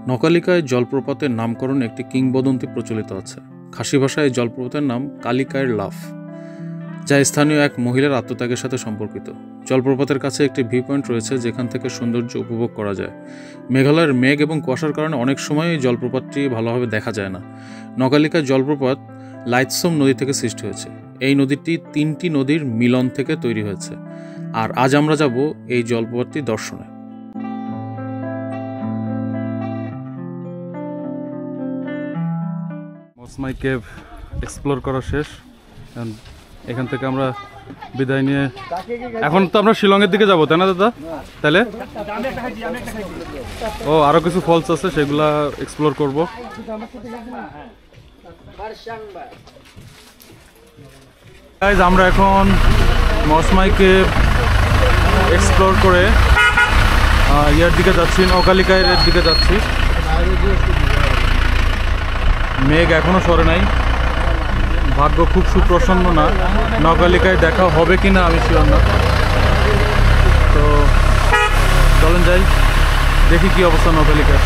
নকালিকায় জলপ্রপাতের নামকরণে একটি কিংবদন্তি প্রচলিত আছে। খাসি ভাষায় এই জলপ্রপাতের নাম কালিকায়ের লাফ, যা স্থানীয় এক মহিলার আত্মত্যাগের সাথে সম্পর্কিত। জলপ্রপাতের কাছে একটি ভিউ পয়েন্ট রয়েছে যেখান থেকে সৌন্দর্য উপভোগ করা যায়। মেঘালয়ের মেঘ এবং কুয়াশার কারণে অনেক সময় এই জলপ্রপাতটি ভালোভাবে দেখা যায় না। নকালিকায় জলপ্রপাত লাইটসোম নদী থেকে সৃষ্টি হয়েছে। এই নদীটি 3টি নদীর মিলন থেকে তৈরি হয়েছে। আর আজ আমরা যাব এই জলপ্রপাতটি দর্শনে। মসমাই কেভ এক্সপ্লোর করা শেষ। এখান থেকে আমরা বিদায় নিয়ে এখন তো আমরা শিলংয়ের দিকে যাবো, তাই না দাদা? তাহলে ও আরো কিছু ফলস আছে, সেগুলা এক্সপ্লোর করব। আমরা এখন মসমাই কেভ এক্সপ্লোর করে ইয়ার দিকে যাচ্ছি, নকালিকায়ের দিকে যাচ্ছি। মেঘ এখনো সরে নাই, ভাগ্য খুব সুপ্রসন্ন না। নকালিকায় দেখা হবে কিনা আমি শিওর না। তো চলেন যাই, দেখি কি অবস্থা নকালিকায়।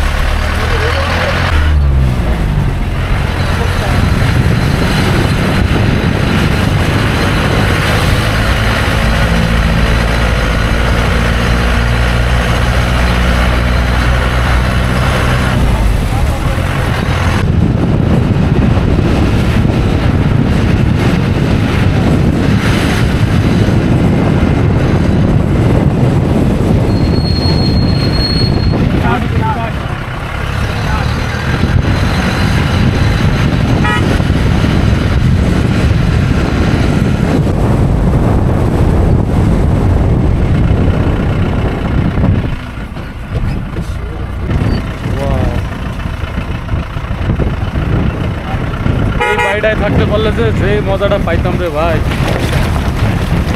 এটাই থাকতে পারলে যে মজাটা পাইতাম রে ভাই।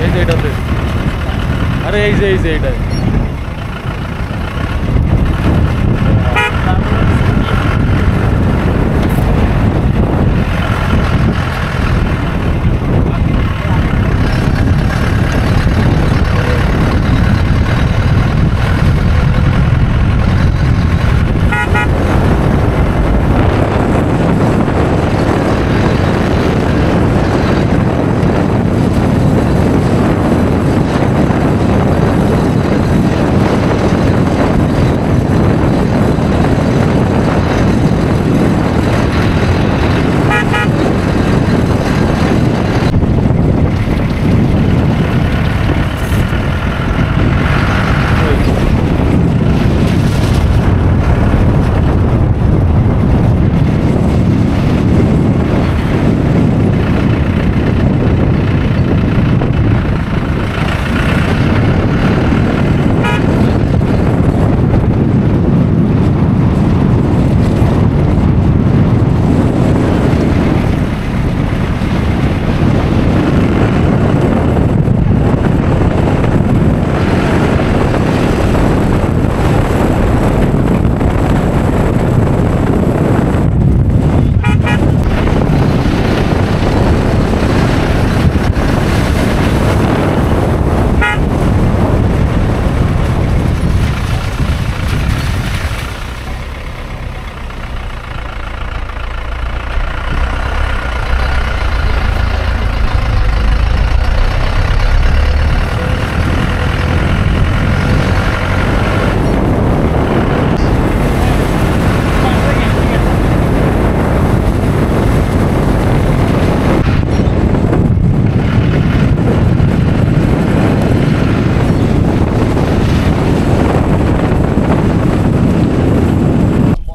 এই যে এটাতে, আরে এই যে এটাই।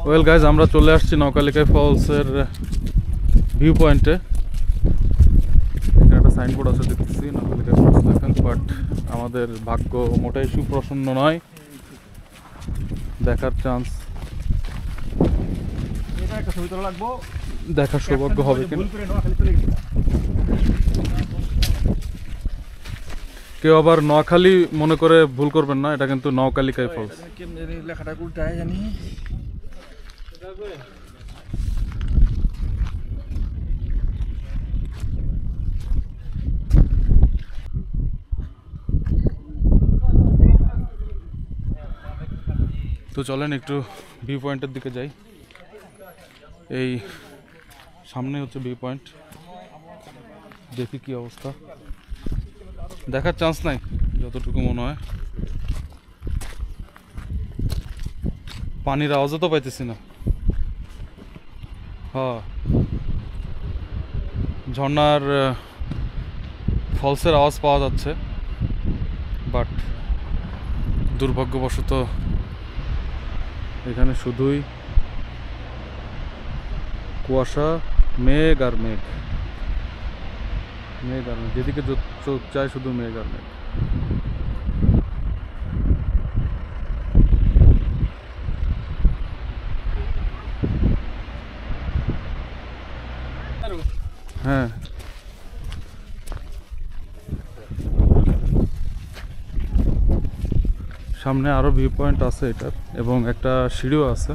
ওয়েল গাইজ, আমরা চলে আসছি নকালিকায় ফলসের ভিউ পয়েন্টে। এখানে একটা সাইনবোর্ড আছে দেখতেছি নকালিকায় ফলস লেখা, বাট আমাদের ভাগ্য মোটেই সুপ্রসন্ন নয়, দেখার চান্স, দেখার সৌভাগ্য হবে কিনা। কেউ আবার নোয়াখালী মনে করে ভুল করবেন না, এটা কিন্তু নকালিকায় ফলস। লেখাটা উল্টায় জানি। তো চলেন একটু ভিউ পয়েন্টের দিকে যাই। এই সামনে হচ্ছে ভিউ পয়েন্ট, দেখি কি অবস্থা। দেখার চান্স নাই যতটুকু মনে হয়, পানির আওয়াজও তো পাইতেছি না। হ্যাঁ, ঝর্ণার ফলসের আওয়াজ পাওয়া যাচ্ছে, বাট দুর্ভাগ্যবশত এখানে শুধুই কুয়াশা, মেঘ আর মেঘ, মেঘ আর মেঘ, যেদিকে চোখ যায় শুধু মেঘ আর মেঘ। হ্যাঁ, সামনে আরো ভিউ পয়েন্ট আছে এটার, এবং একটা সিঁড়িও আছে,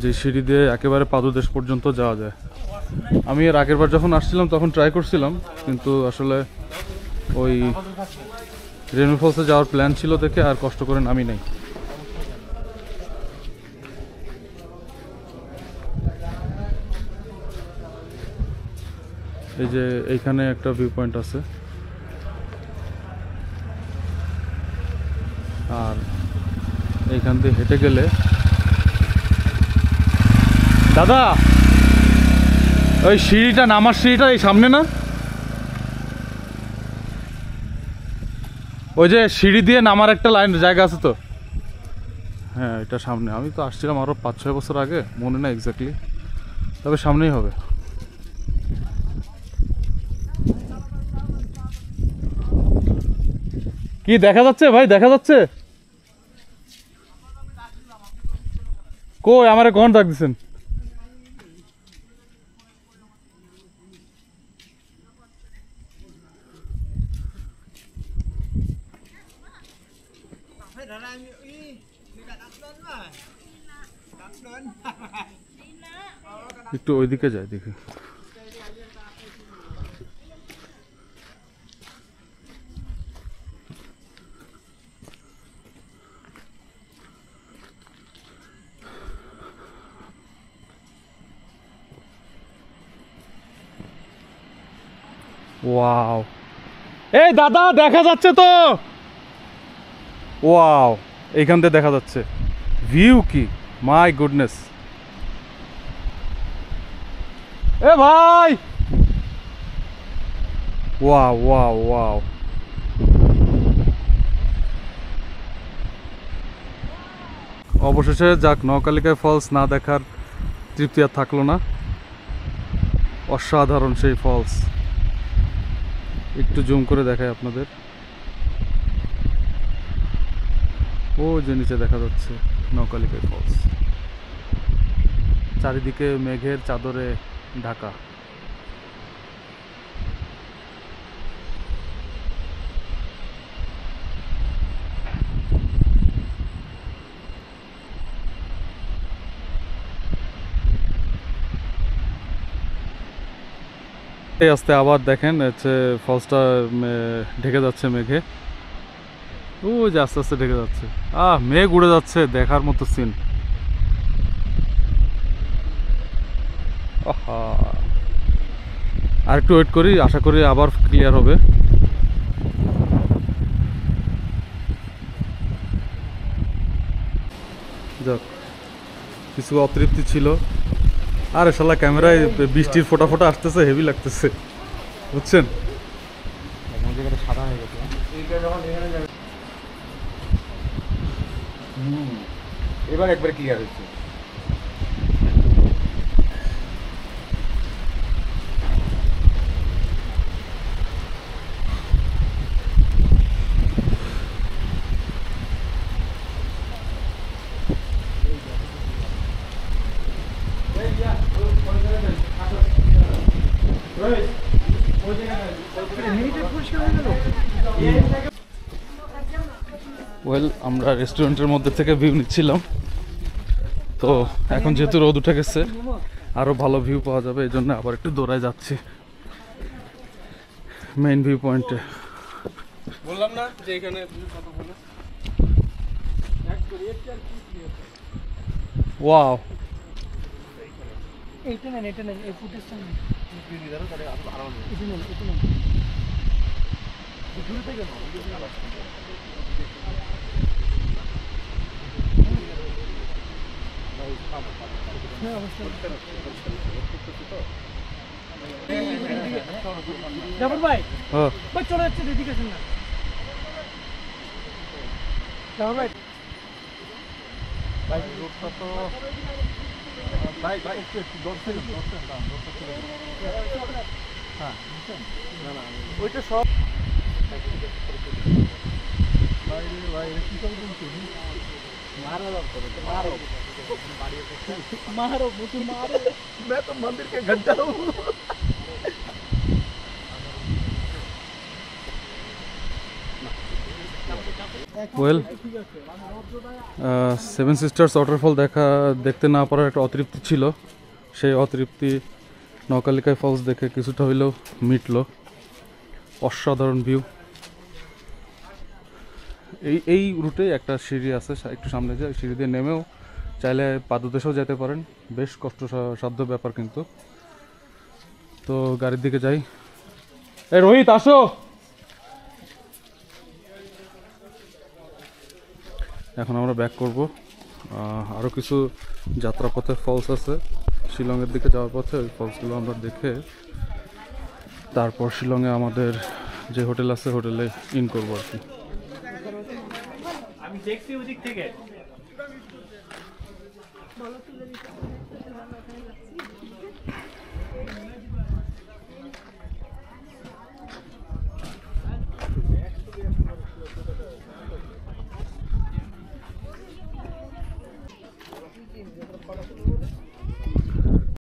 যে সিঁড়ি দিয়ে একেবারে পাদদেশ পর্যন্ত যাওয়া যায়। আমি এর আগের বার যখন আসছিলাম তখন ট্রাই করছিলাম, কিন্তু আসলে ওই রেনু ফলসে যাওয়ার প্ল্যান ছিল দেখে আর কষ্ট করে নামি নাই। এই যে এইখানে একটা ভিউ পয়েন্ট আছে, আর এইখান দিয়ে হেঁটে গেলে, দাদা ওই সিঁড়িটা, নামার সিঁড়িটা এই সামনে না? ওই যে সিঁড়ি দিয়ে নামার একটা লাইন জায়গা আছে তো? হ্যাঁ, এটা সামনে। আমি তো আসছিলাম আরো 5-6 বছর আগে, মনে না এক্স্যাক্টলি, তবে সামনেই হবে। কি দেখা যাচ্ছে ভাই? দেখা যাচ্ছে কই? আমারে কোন ডাক দিছেন? একটু ওইদিকে যাই দেখি। ওয়াও, এই দাদা দেখা যাচ্ছে তো? ওয়াও, এইখান থেকে দেখা যাচ্ছে। ভিউ কি, মাই গুডনেস। এ ভাই, ওয়াও ওয়াও ওয়াও। অবশেষে যাক, নওকালিকায় ফলস না দেখার তৃপ্তি আর থাকলো না। অসাধারণ সেই ফলস, একটু জুম করে দেখাই আপনাদের। ও যে নিচে দেখা যাচ্ছে নওকালিকায় ফলস, চারিদিকে মেঘের চাদরে ঢাকা। এই আস্তে আবার দেখেন হচ্ছে ফলসটা ঢেকে যাচ্ছে মেঘে। ও যে আস্তে আস্তে ঢেকে যাচ্ছে, মেঘ উড়ে যাচ্ছে, দেখার মতো সিন। আর একটু ওয়েট করি, আশা করি আবার ক্লিয়ার হবে। যাক, কিছু অতৃপ্তি ছিল। আরে শালা, ক্যামেরায় বৃষ্টির ফোঁটা ফোঁটা আসতেছে, হেভি লাগতেছে, বুঝছেন? সাদা হয়ে গেছে। এবার একবার ক্লিয়ার হচ্ছে। ওয়েল, আমরা রেস্টুরেন্টের মধ্যে থেকে ভিউ নিচ্ছিলাম, তো এখন যেহেতু রোদ উঠে গেছে আরো ভালো ভিউ পাওয়া যাবে, এই জন্য আবার একটু দৌড়ায় যাচ্ছি মেইন ভিউ পয়েন্টে। বললাম না যে এখানে ভিউ কত ভালো। ওয়াও, এইটা নেন, এই ফুটেজটা নেন। এটা নেন। হ্যাঁ, অবশ্যই। জাফর ভাই, ভাই চলে যাচ্ছে, এদিকে আসেন না। জাফর ভাই, রোডটা তো ভাই একটু দর্শন হ্যাঁ, না ওইটা সব ভাই কি করে বলছি मारो मुझे मारो, मैं तो मंदिर के घंटा हूँ। ওয়েল, সেভেন সিস্টার্স ওয়াটারফল দেখতে না পারার একটা অতৃপ্তি ছিল। সেই অতৃপ্তি নকালিকায় ফলস দেখে কিছুটা হইলেও মিটলো। অসাধারণ ভিউ। এই রুটে একটা সিঁড়ি আছে, একটু সামনে যে সিঁড়ি দিয়ে নেমেও চাইলে পাদদেশেও যেতে পারেন। বেশ কষ্টসাধ্য ব্যাপার কিন্তু। তো গাড়ির দিকে যাই। এই রোহিত আসো। এখন আমরা ব্যাক করব। আরও কিছু যাত্রাপথে ফলস আছে শিলংয়ের দিকে যাওয়ার পথে। ওই ফলসগুলো আমরা দেখে তারপর শিলংয়ে আমাদের যে হোটেল আছে হোটেলে ইন করবো আর কি। আমি দেখছি ওই দিক থেকে।